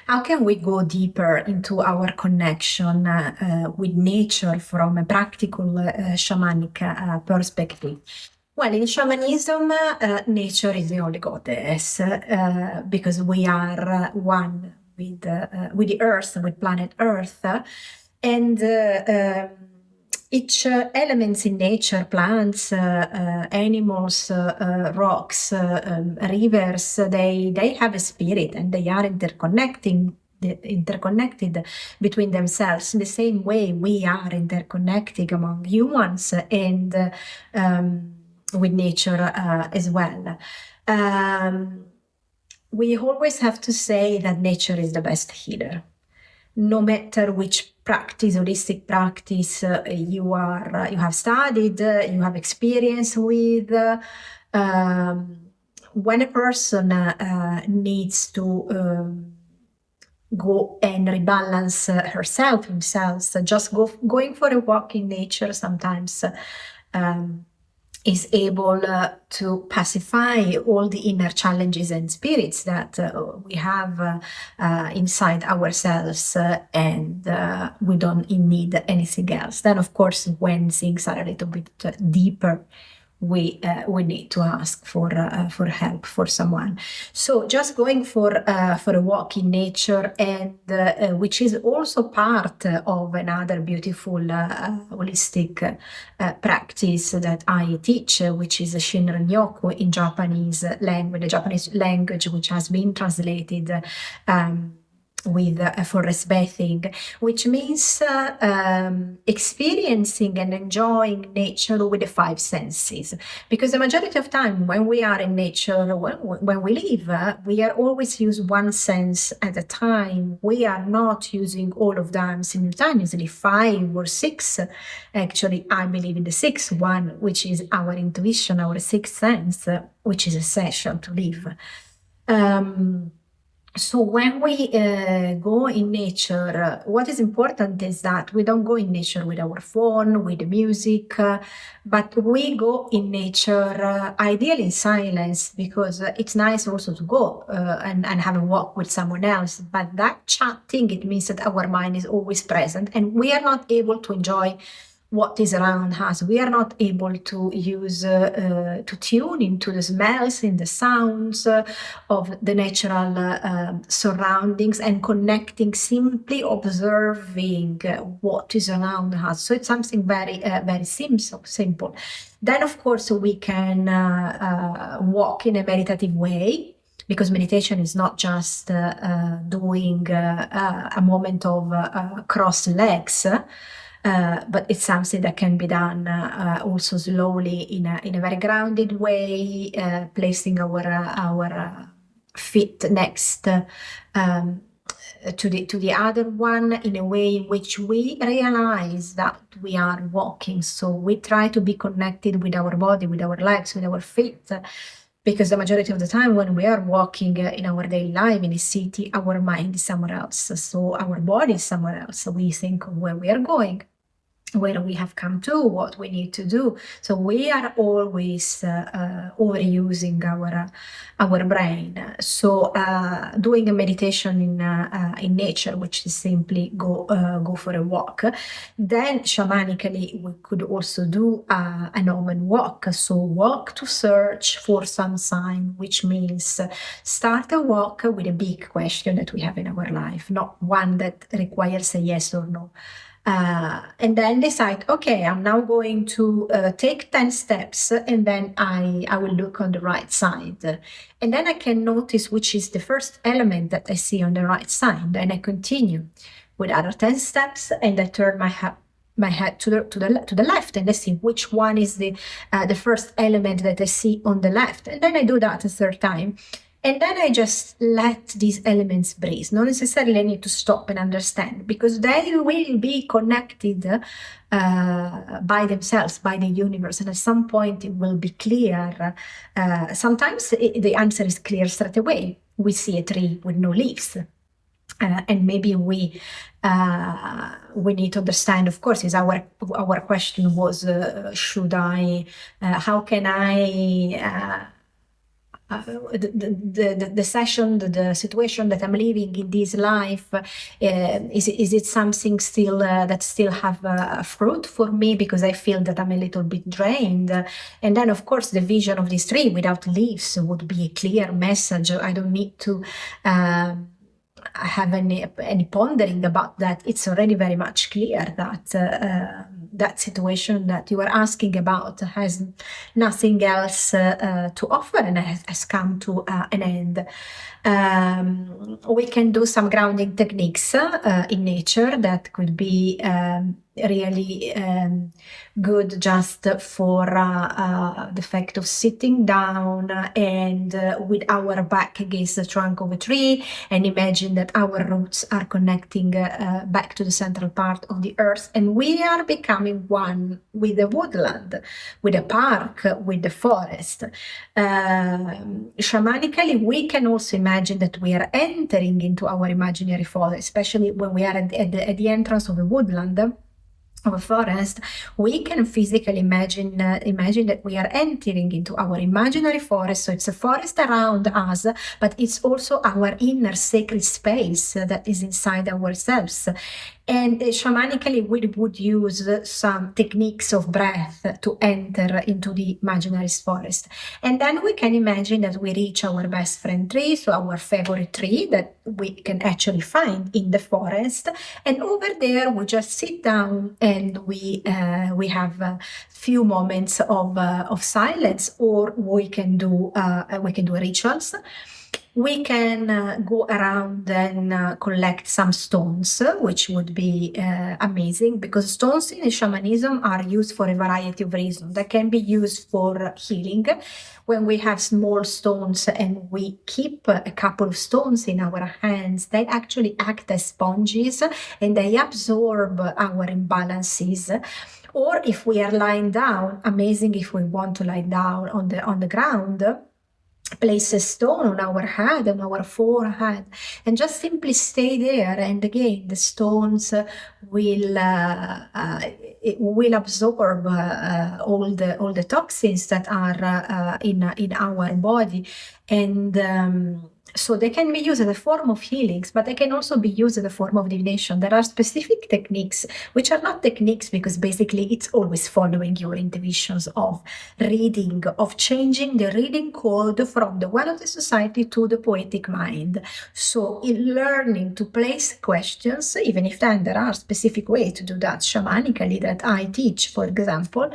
How can we go deeper into our connection with nature from a practical shamanic perspective? Well, in shamanism, nature is the only goddess because we are one with the earth, with planet Earth, and each elements in nature, plants, animals, rocks, rivers, they have a spirit and they are interconnected between themselves in the same way we are interconnected among humans and with nature as well. We always have to say that nature is the best healer. No matter which practice, holistic practice you have studied, you have experience with, when a person needs to go and rebalance himself, just going for a walk in nature sometimes is able to pacify all the inner challenges and spirits that we have inside ourselves, and we don't need anything else. Then, of course, when things are a little bit deeper, we need to ask for help for someone. So just going for a walk in nature, and which is also part of another beautiful holistic practice that I teach, which is Shinrin Yoku in Japanese language, the Japanese language, which has been translated with forest bathing, which means experiencing and enjoying nature with the five senses. Because the majority of time when we are in nature, when we live, we are always use one sense at a time. We are not using all of them simultaneously, 5 or 6. Actually, I believe in the 6th one, which is our intuition, our sixth sense, which is essential to live. So when we go in nature, what is important is that we don't go in nature with our phone, with the music, but we go in nature ideally in silence, because it's nice also to go and have a walk with someone else. But that chatting, it means that our mind is always present and we are not able to enjoy what is around us. We are not able to use, to tune into the smells and the sounds of the natural surroundings and connecting, simply observing what is around us. So it's something very, very simple. Then, of course, we can walk in a meditative way, because meditation is not just doing a moment of crossed legs, but it's something that can be done also slowly in a very grounded way, placing our feet next to the other one in a way in which we realize that we are walking. So we try to be connected with our body, with our legs, with our feet. Because the majority of the time when we are walking in our daily life in a city, our mind is somewhere else. So our body is somewhere else. So we think of where we are going, where we have come to, what we need to do. So we are always overusing our brain. So doing a meditation in nature, which is simply go for a walk. Then shamanically, we could also do an omen walk. So walk to search for some sign, which means start a walk with a big question that we have in our life, not one that requires a yes or no. And then decide, okay, I'm now going to take 10 steps, and then I will look on the right side. And then I can notice which is the first element that I see on the right side. Then I continue with other 10 steps, and I turn my head to the left, and I see which one is the first element that I see on the left. And then I do that a third time. And then I just let these elements breathe. Not necessarily I need to stop and understand, because they will be connected by themselves, by the universe. And at some point it will be clear. Sometimes the answer is clear straight away. We see a tree with no leaves. And maybe we need to understand, of course, is our question was, how can I the session, the situation that I'm living in this life, is it something still that still have a fruit for me, because I feel that I'm a little bit drained. And then of course the vision of this tree without leaves would be a clear message. I don't need to have any pondering about that. It's already very much clear that that situation that you are asking about has nothing else to offer and has come to an end. We can do some grounding techniques in nature that could be really good just for the fact of sitting down and with our back against the trunk of a tree, and imagine that our roots are connecting back to the central part of the earth, and we are becoming one with the woodland, with the park, with the forest. Shamanically, we can also imagine that we are entering into our imaginary forest, especially when we are at the entrance of a woodland, of a forest. We can physically imagine that we are entering into our imaginary forest. So it's a forest around us, but it's also our inner sacred space that is inside ourselves. And shamanically, we would use some techniques of breath to enter into the imaginary forest. And then we can imagine that we reach our best friend tree, so our favorite tree that we can actually find in the forest. And over there, we just sit down and we have a few moments of silence, or we can do rituals. We can go around and collect some stones, which would be amazing, because stones in shamanism are used for a variety of reasons. They can be used for healing. When we have small stones and we keep a couple of stones in our hands, they actually act as sponges and they absorb our imbalances. Or if we are lying down, amazing if we want to lie down on the ground, place a stone on our head, on our forehead, and just simply stay there. And again, the stones will absorb all the toxins that are in our body, and so they can be used as a form of healings, but they can also be used as a form of divination. There are specific techniques, which are not techniques because basically it's always following your intuitions of reading, of changing the reading code from the well of the society to the poetic mind. So in learning to place questions, even if then there are specific ways to do that shamanically that I teach, for example,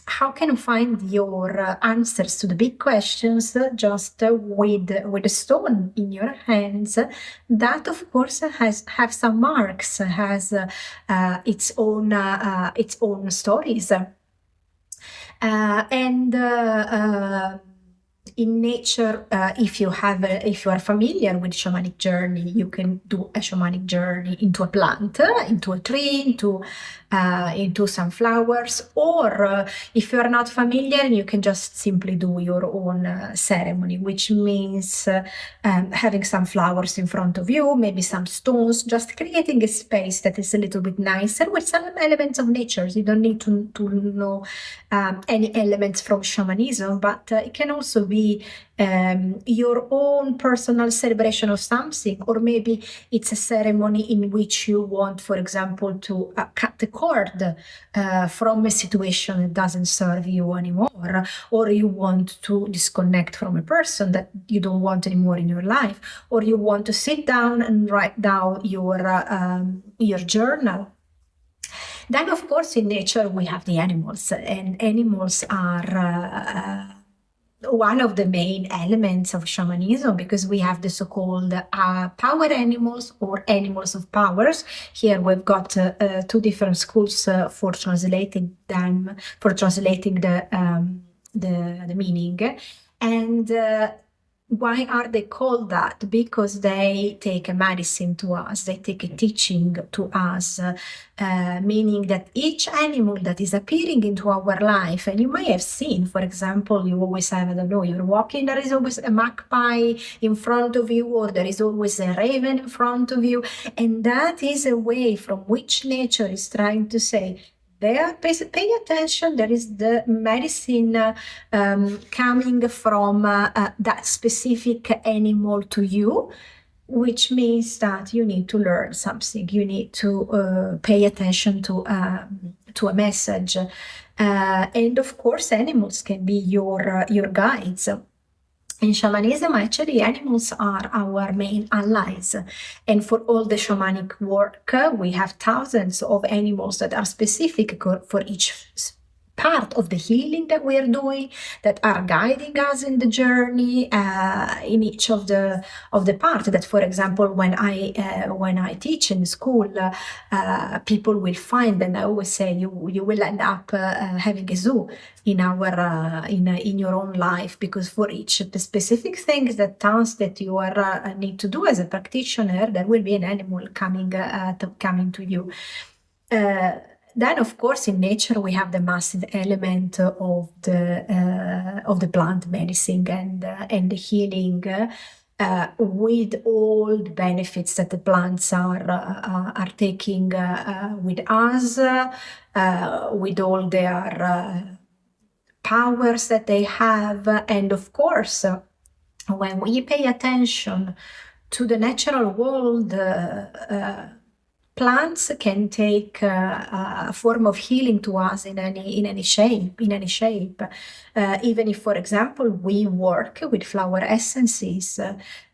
how can you find your answers to the big questions just with a stone in your hands? That, of course, have some marks, has its own stories, and in nature, if you are familiar with shamanic journey, you can do a shamanic journey into a plant, into a tree, into some flowers, or if you are not familiar, you can just simply do your own ceremony, which means having some flowers in front of you, maybe some stones, just creating a space that is a little bit nicer with some elements of nature. You don't need to know any elements from shamanism, but it can also be your own personal celebration of something, or maybe it's a ceremony in which you want, for example, to cut the cord from a situation that doesn't serve you anymore, or you want to disconnect from a person that you don't want anymore in your life, or you want to sit down and write down your journal. Then, of course, in nature we have the animals, and animals are one of the main elements of shamanism, because we have the so-called power animals or animals of powers. Here we've got two different schools for translating them, for translating the meaning. And why are they called that? Because they take a medicine to us, they take a teaching to us, meaning that each animal that is appearing into our life, and you may have seen, for example, you always have, I don't know, you're walking, there is always a magpie in front of you, or there is always a raven in front of you, and that is a way from which nature is trying to say, there. Pay attention. There is the medicine coming from that specific animal to you, which means that you need to learn something. You need to pay attention to a message. And of course, animals can be your guides. In shamanism, actually, animals are our main allies. And for all the shamanic work, we have thousands of animals that are specific for each part of the healing that we are doing, that are guiding us in the journey, in each of the part. That, for example, when I teach in school, people will find, and I always say, you will end up having a zoo in your own life, because for each specific thing, the task that you are need to do as a practitioner, there will be an animal coming to you. Then, of course, in nature we have the massive element of the plant medicine and the healing, with all the benefits that the plants are taking with us, with all their powers that they have. And of course, when we pay attention to the natural world, plants can take a form of healing to us in any shape. Even if, for example, we work with flower essences,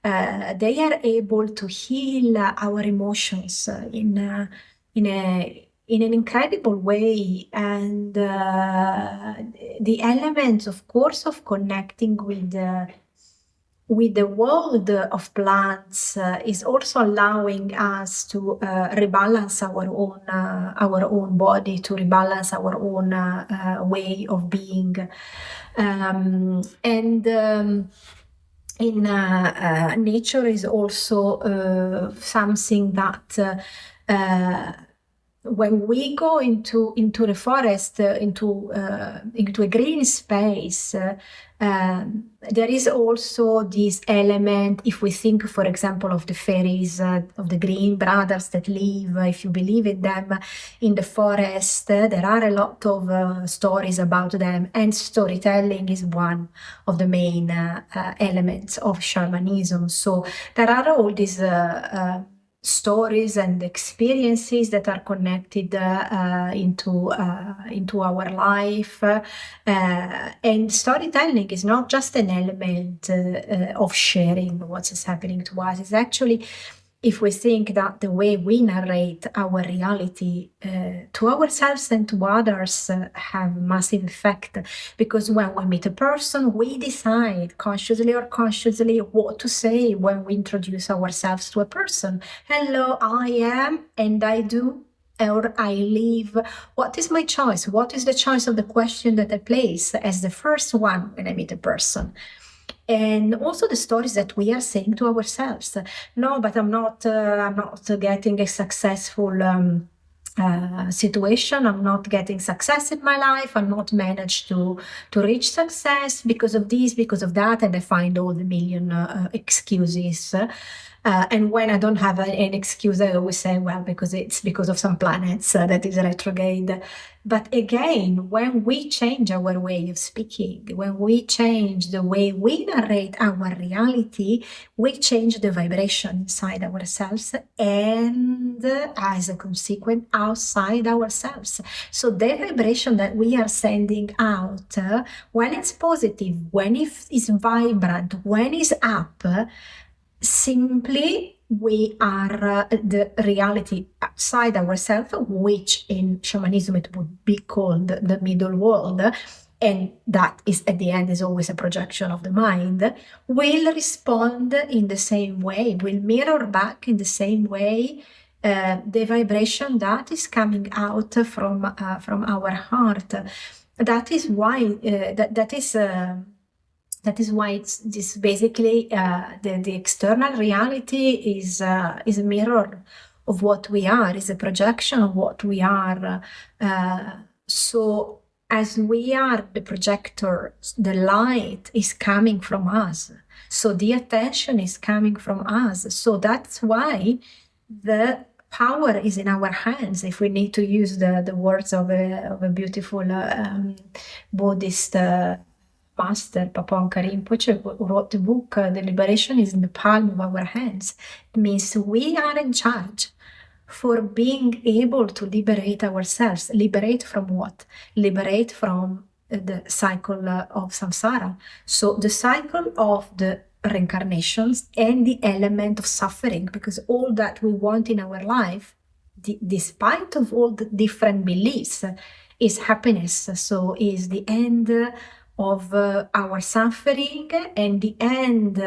they are able to heal our emotions in an incredible way. And the element, of course, of connecting with the world of plants is also allowing us to rebalance our own body, to rebalance our own way of being. In nature is also something that when we go into the forest, into a green space, there is also this element. If we think, for example, of the fairies, of the green brothers that live, if you believe in them, in the forest, there are a lot of stories about them, and storytelling is one of the main elements of shamanism. So there are all these stories and experiences that are connected into our life, and storytelling is not just an element of sharing what is happening to us. It's actually, if we think that the way we narrate our reality to ourselves and to others have massive effect, because when we meet a person, we decide consciously or unconsciously what to say when we introduce ourselves to a person. Hello, I am, and I do, or I live. What is my choice? What is the choice of the question that I place as the first one when I meet a person? And also the stories that we are saying to ourselves. No, but I'm not getting a successful situation. I'm not getting success in my life. I'm not managed to reach success because of this, because of that, and I find all the million excuses. And when I don't have an excuse, I always say, well, because of some planets that is retrograde. But again, when we change our way of speaking, when we change the way we narrate our reality, we change the vibration inside ourselves and, as a consequence, outside ourselves. So the vibration that we are sending out, when it's positive, when it is vibrant, when it's up, simply we are the reality outside ourselves, which in shamanism it would be called the middle world, and that is at the end is always a projection of the mind, will respond in the same way, will mirror back in the same way the vibration that is coming out from our heart. That is why that is why it's this basically the external reality is a mirror of what we are, is a projection of what we are. So as we are the projector, the light is coming from us. So the attention is coming from us. So that's why the power is in our hands, if we need to use the words of a beautiful Buddhist master, Paponka Rinpoche, who wrote the book, The Liberation is in the Palm of Our Hands. It means we are in charge for being able to liberate ourselves. Liberate from what? Liberate from the cycle of samsara. So the cycle of the reincarnations and the element of suffering, because all that we want in our life, despite of all the different beliefs, is happiness. So is the end of our suffering, and the end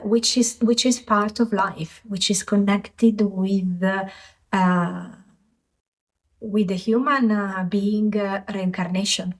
which is part of life, which is connected with the human being reincarnation.